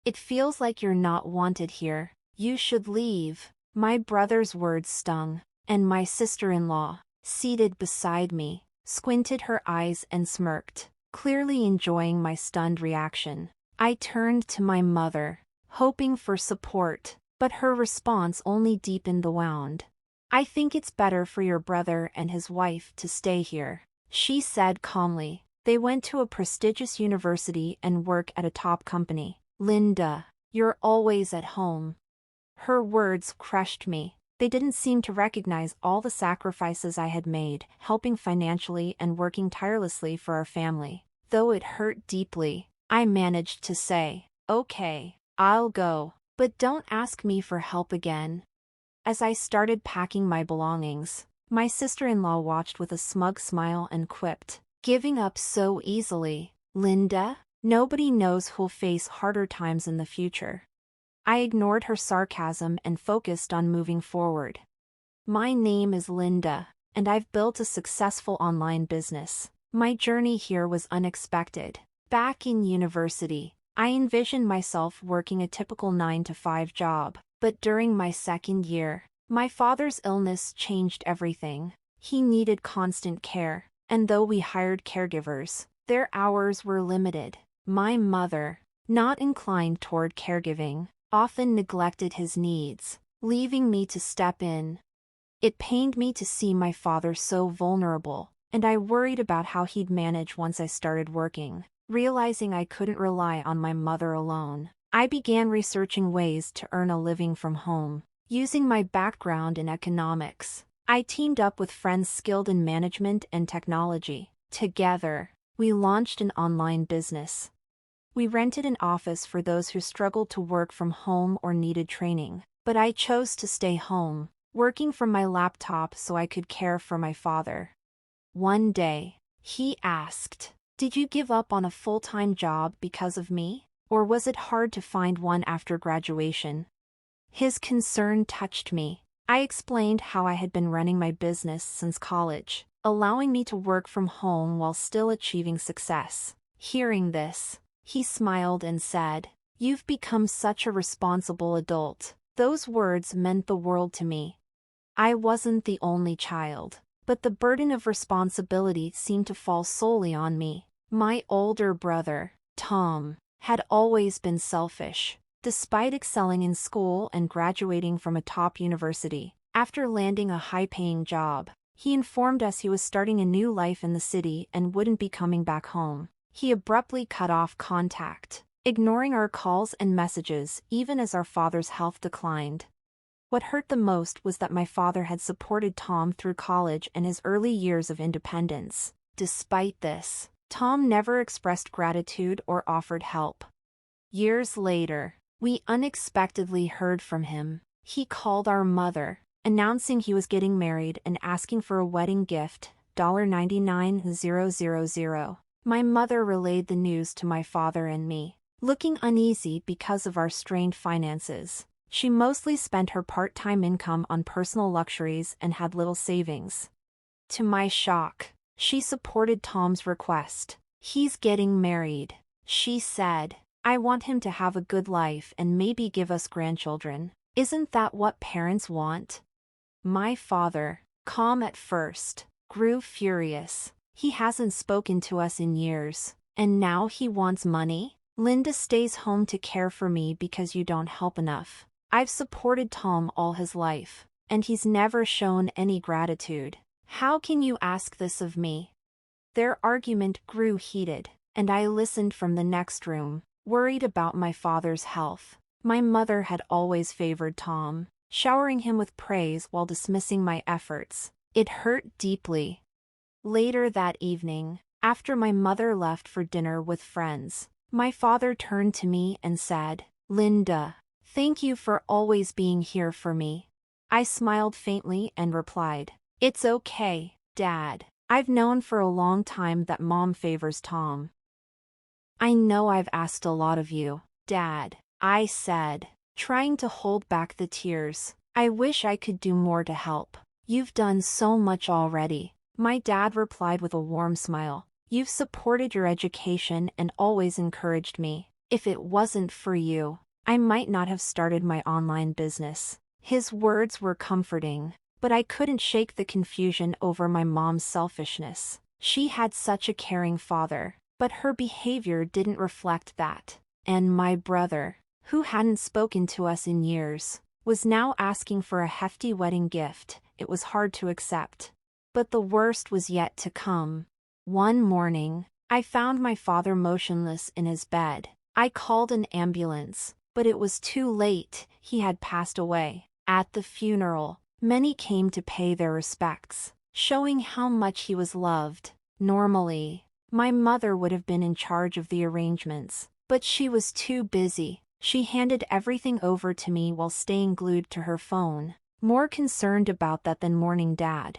It feels like you're not wanted here. You should leave. My brother's words stung, and my sister-in-law, seated beside me, squinted her eyes and smirked, clearly enjoying my stunned reaction. I turned to my mother, hoping for support, but her response only deepened the wound. I think it's better for your brother and his wife to stay here, she said calmly. They went to a prestigious university and work at a top company. Linda, you're always at home. Her words crushed me. They didn't seem to recognize all the sacrifices I had made, helping financially and working tirelessly for our family. Though it hurt deeply, I managed to say, "Okay, I'll go, but don't ask me for help again." As I started packing my belongings, my sister-in-law watched with a smug smile and quipped, "Giving up so easily, Linda? Nobody knows who'll face harder times in the future." I ignored her sarcasm and focused on moving forward. My name is Linda, and I've built a successful online business. My journey here was unexpected. Back in university, I envisioned myself working a typical 9-to-5 job, but during my second year, my father's illness changed everything. He needed constant care, and though we hired caregivers, their hours were limited. My mother, not inclined toward caregiving, often neglected his needs, leaving me to step in. It pained me to see my father so vulnerable, and I worried about how he'd manage once I started working. Realizing I couldn't rely on my mother alone, I began researching ways to earn a living from home. Using my background in economics, I teamed up with friends skilled in management and technology. Together, we launched an online business. We rented an office for those who struggled to work from home or needed training, but I chose to stay home, working from my laptop so I could care for my father. One day, he asked, "Did you give up on a full-time job because of me? Or was it hard to find one after graduation?" His concern touched me. I explained how I had been running my business since college, allowing me to work from home while still achieving success. Hearing this, he smiled and said, "You've become such a responsible adult." Those words meant the world to me. I wasn't the only child, but the burden of responsibility seemed to fall solely on me. My older brother, Tom, had always been selfish. Despite excelling in school and graduating from a top university, after landing a high-paying job, he informed us he was starting a new life in the city and wouldn't be coming back home. He abruptly cut off contact, ignoring our calls and messages even as our father's health declined. What hurt the most was that my father had supported Tom through college and his early years of independence. Despite this, Tom never expressed gratitude or offered help. Years later, we unexpectedly heard from him. He called our mother, announcing he was getting married and asking for a wedding gift, $99,000. My mother relayed the news to my father and me. Looking uneasy because of our strained finances, she mostly spent her part-time income on personal luxuries and had little savings. To my shock, she supported Tom's request. "He's getting married," she said. "I want him to have a good life and maybe give us grandchildren. Isn't that what parents want?" My father, calm at first, grew furious. He hasn't spoken to us in years, and now he wants money? Linda stays home to care for me because you don't help enough. I've supported Tom all his life, and he's never shown any gratitude. How can you ask this of me? Their argument grew heated, and I listened from the next room, worried about my father's health. My mother had always favored Tom, showering him with praise while dismissing my efforts. It hurt deeply. Later that evening, after my mother left for dinner with friends, my father turned to me and said, "Linda, thank you for always being here for me." I smiled faintly and replied, "It's okay, Dad. I've known for a long time that Mom favors Tom." "I know I've asked a lot of you, Dad," I said, trying to hold back the tears. "I wish I could do more to help." "You've done so much already," my dad replied with a warm smile. "You've supported your education and always encouraged me. If it wasn't for you, I might not have started my online business. His words were comforting, but I couldn't shake the confusion over my mom's selfishness. She had such a caring father, but her behavior didn't reflect that. And my brother, who hadn't spoken to us in years, was now asking for a hefty wedding gift. It was hard to accept. But the worst was yet to come. One morning, I found my father motionless in his bed. I called an ambulance, but it was too late. He had passed away. At the funeral, many came to pay their respects, showing how much he was loved. Normally, my mother would have been in charge of the arrangements, but she was too busy. She handed everything over to me while staying glued to her phone, more concerned about that than mourning Dad.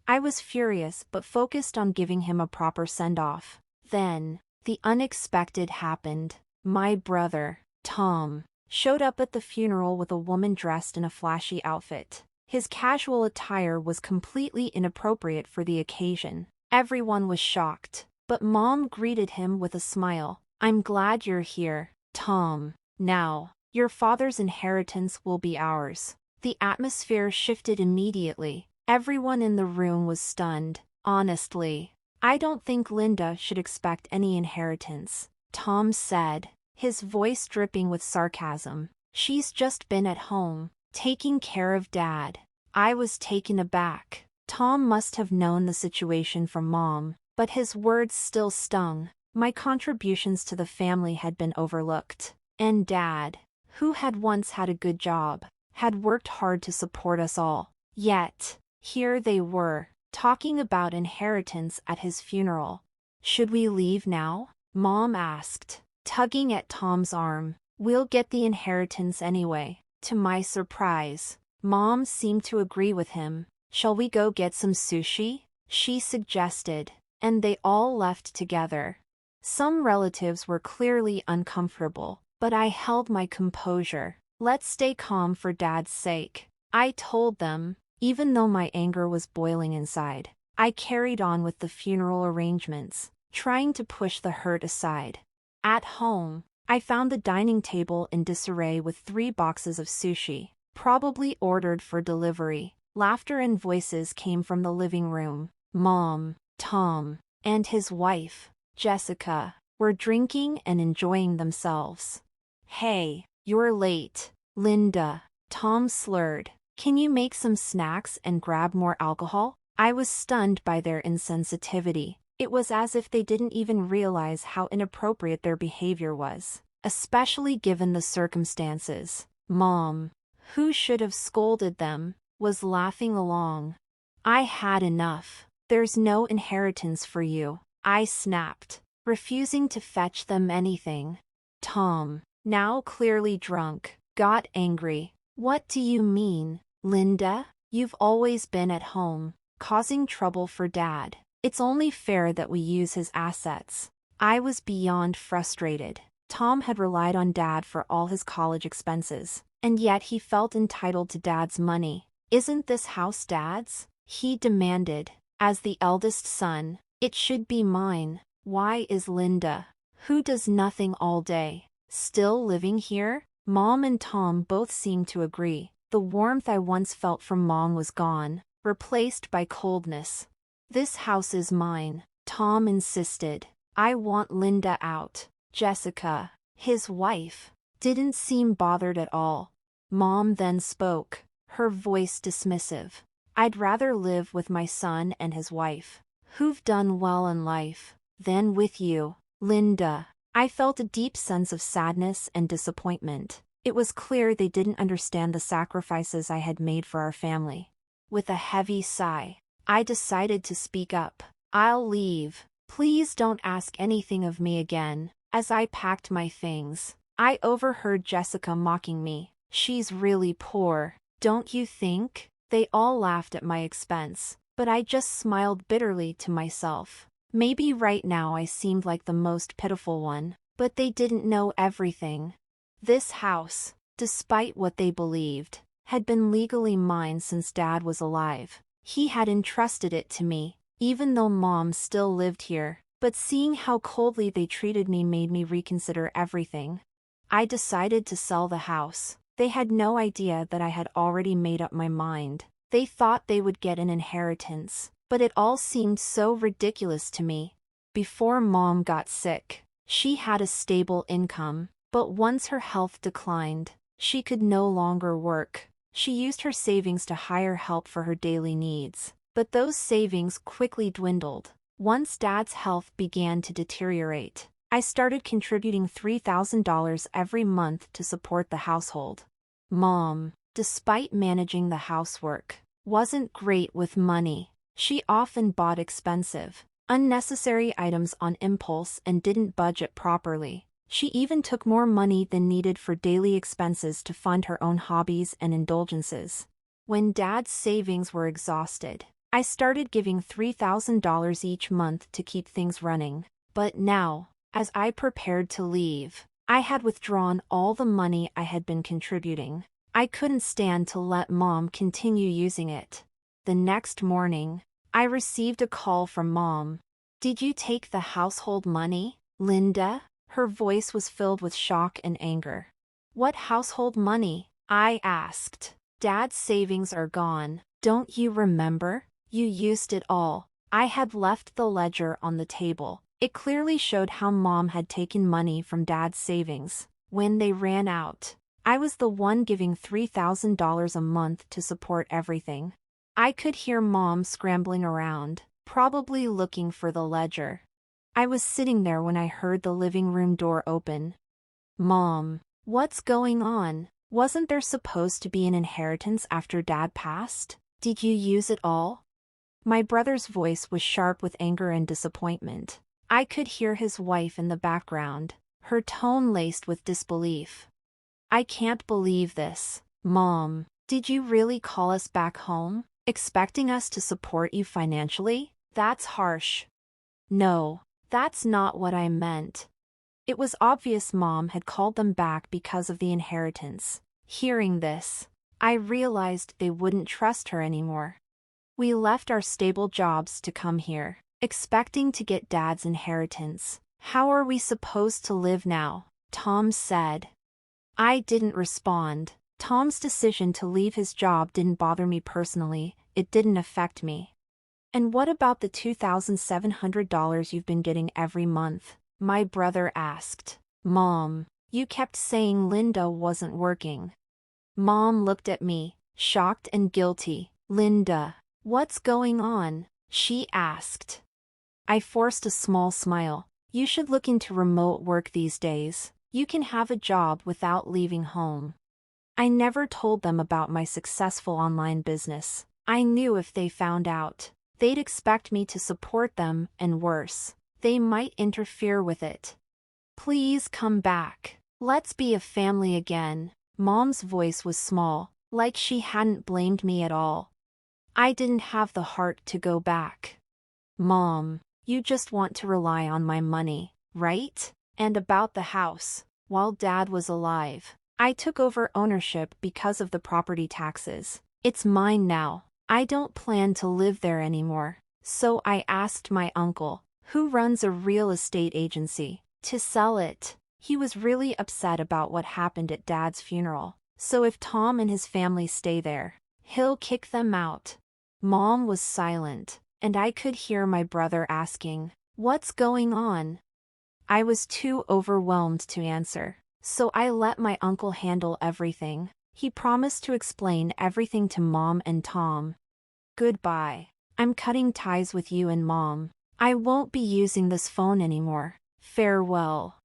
I was furious but focused on giving him a proper send-off. Then, the unexpected happened. My brother, Tom, showed up at the funeral with a woman dressed in a flashy outfit. His casual attire was completely inappropriate for the occasion. Everyone was shocked, but Mom greeted him with a smile. "I'm glad you're here, Tom. Now, your father's inheritance will be ours." The atmosphere shifted immediately. Everyone in the room was stunned. "Honestly, I don't think Linda should expect any inheritance," Tom said, his voice dripping with sarcasm. "She's just been at home, taking care of Dad." I was taken aback. Tom must have known the situation from Mom, but his words still stung. My contributions to the family had been overlooked. And Dad, who had once had a good job, had worked hard to support us all. Yet, here they were, talking about inheritance at his funeral. "Should we leave now?" Mom asked, tugging at Tom's arm. "We'll get the inheritance anyway." To my surprise, Mom seemed to agree with him. "Shall we go get some sushi?" she suggested, and they all left together. Some relatives were clearly uncomfortable, but I held my composure. "Let's stay calm for Dad's sake," I told them, even though my anger was boiling inside. I carried on with the funeral arrangements, trying to push the hurt aside. At home, I found the dining table in disarray with 3 boxes of sushi, probably ordered for delivery. Laughter and voices came from the living room. Mom, Tom, and his wife, Jessica, were drinking and enjoying themselves. "Hey, you're late, Linda," Tom slurred. "Can you make some snacks and grab more alcohol?" I was stunned by their insensitivity. It was as if they didn't even realize how inappropriate their behavior was, especially given the circumstances. Mom, who should have scolded them, was laughing along. "I had enough. There's no inheritance for you," I snapped, refusing to fetch them anything. Tom, now clearly drunk, got angry. "What do you mean, Linda? You've always been at home, causing trouble for Dad. It's only fair that we use his assets." I was beyond frustrated. Tom had relied on Dad for all his college expenses, and yet he felt entitled to Dad's money. "Isn't this house Dad's?" he demanded. "As the eldest son, it should be mine. Why is Linda, who does nothing all day, still living here?" Mom and Tom both seemed to agree. The warmth I once felt from Mom was gone, replaced by coldness. "This house is mine," Tom insisted. "I want Linda out." Jessica, his wife, didn't seem bothered at all. Mom then spoke, her voice dismissive. "I'd rather live with my son and his wife, who've done well in life, than with you, Linda." I felt a deep sense of sadness and disappointment. It was clear they didn't understand the sacrifices I had made for our family. With a heavy sigh, I decided to speak up. "I'll leave. Please don't ask anything of me again." As I packed my things, I overheard Jessica mocking me. "She's really poor, don't you think?" They all laughed at my expense, but I just smiled bitterly to myself. Maybe right now I seemed like the most pitiful one, but they didn't know everything. This house, despite what they believed, had been legally mine since Dad was alive. He had entrusted it to me, even though Mom still lived here. But seeing how coldly they treated me made me reconsider everything. I decided to sell the house. They had no idea that I had already made up my mind. They thought they would get an inheritance, but it all seemed so ridiculous to me. Before Mom got sick, she had a stable income, but once her health declined, she could no longer work. She used her savings to hire help for her daily needs, but those savings quickly dwindled. Once Dad's health began to deteriorate, I started contributing $3,000 every month to support the household. Mom, despite managing the housework, wasn't great with money. She often bought expensive, unnecessary items on impulse and didn't budget properly. She even took more money than needed for daily expenses to fund her own hobbies and indulgences. When Dad's savings were exhausted, I started giving $3,000 each month to keep things running. But now, as I prepared to leave, I had withdrawn all the money I had been contributing. I couldn't stand to let Mom continue using it. The next morning, I received a call from Mom. "Did you take the household money, Linda?" Her voice was filled with shock and anger. "What household money?" I asked. "Dad's savings are gone. Don't you remember? You used it all." I had left the ledger on the table. It clearly showed how Mom had taken money from Dad's savings. When they ran out, I was the one giving $3,000 a month to support everything. I could hear Mom scrambling around, probably looking for the ledger. I was sitting there when I heard the living room door open. "Mom, what's going on? Wasn't there supposed to be an inheritance after Dad passed? Did you use it all?" My brother's voice was sharp with anger and disappointment. I could hear his wife in the background, her tone laced with disbelief. "I can't believe this. Mom, did you really call us back home, expecting us to support you financially? That's harsh." "No, that's not what I meant." It was obvious Mom had called them back because of the inheritance. Hearing this, I realized they wouldn't trust her anymore. "We left our stable jobs to come here, expecting to get Dad's inheritance. How are we supposed to live now?" Tom said. I didn't respond. Tom's decision to leave his job didn't bother me personally, it didn't affect me. "And what about the $2,700 you've been getting every month?" my brother asked. "Mom, you kept saying Linda wasn't working." Mom looked at me, shocked and guilty. "Linda, what's going on?" she asked. I forced a small smile. "You should look into remote work these days. You can have a job without leaving home." I never told them about my successful online business. I knew if they found out, they'd expect me to support them, and worse, they might interfere with it. "Please come back. Let's be a family again." Mom's voice was small, like she hadn't blamed me at all. I didn't have the heart to go back. "Mom, you just want to rely on my money, right? And about the house, while Dad was alive, I took over ownership because of the property taxes. It's mine now. I don't plan to live there anymore. So I asked my uncle, who runs a real estate agency, to sell it." He was really upset about what happened at Dad's funeral. "So if Tom and his family stay there, he'll kick them out." Mom was silent, and I could hear my brother asking, "What's going on?" I was too overwhelmed to answer, so I let my uncle handle everything. He promised to explain everything to Mom and Tom. "Goodbye. I'm cutting ties with you and Mom. I won't be using this phone anymore. Farewell."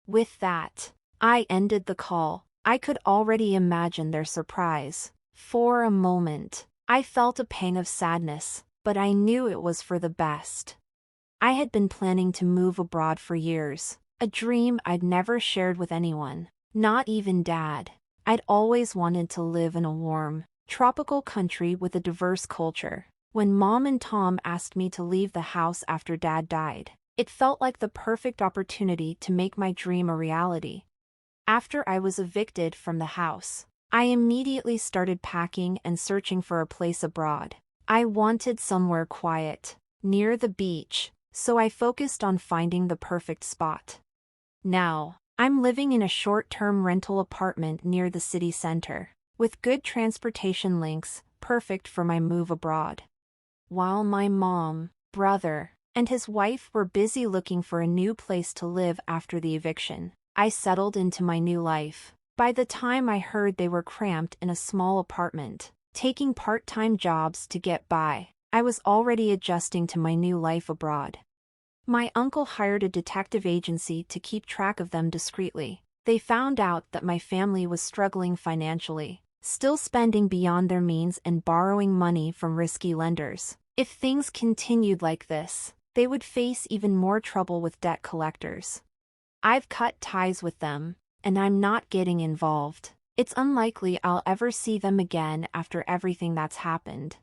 With that, I ended the call. I could already imagine their surprise. For a moment, I felt a pang of sadness, but I knew it was for the best. I had been planning to move abroad for years, a dream I'd never shared with anyone, not even Dad. I'd always wanted to live in a warm, tropical country with a diverse culture. When Mom and Tom asked me to leave the house after Dad died, it felt like the perfect opportunity to make my dream a reality. After I was evicted from the house, I immediately started packing and searching for a place abroad. I wanted somewhere quiet, near the beach, so I focused on finding the perfect spot. Now, I'm living in a short-term rental apartment near the city center, with good transportation links, perfect for my move abroad. While my mom, brother, and his wife were busy looking for a new place to live after the eviction, I settled into my new life. By the time I heard they were cramped in a small apartment, taking part-time jobs to get by, I was already adjusting to my new life abroad. My uncle hired a detective agency to keep track of them discreetly. They found out that my family was struggling financially, still spending beyond their means and borrowing money from risky lenders. If things continued like this, they would face even more trouble with debt collectors. I've cut ties with them, and I'm not getting involved. It's unlikely I'll ever see them again after everything that's happened.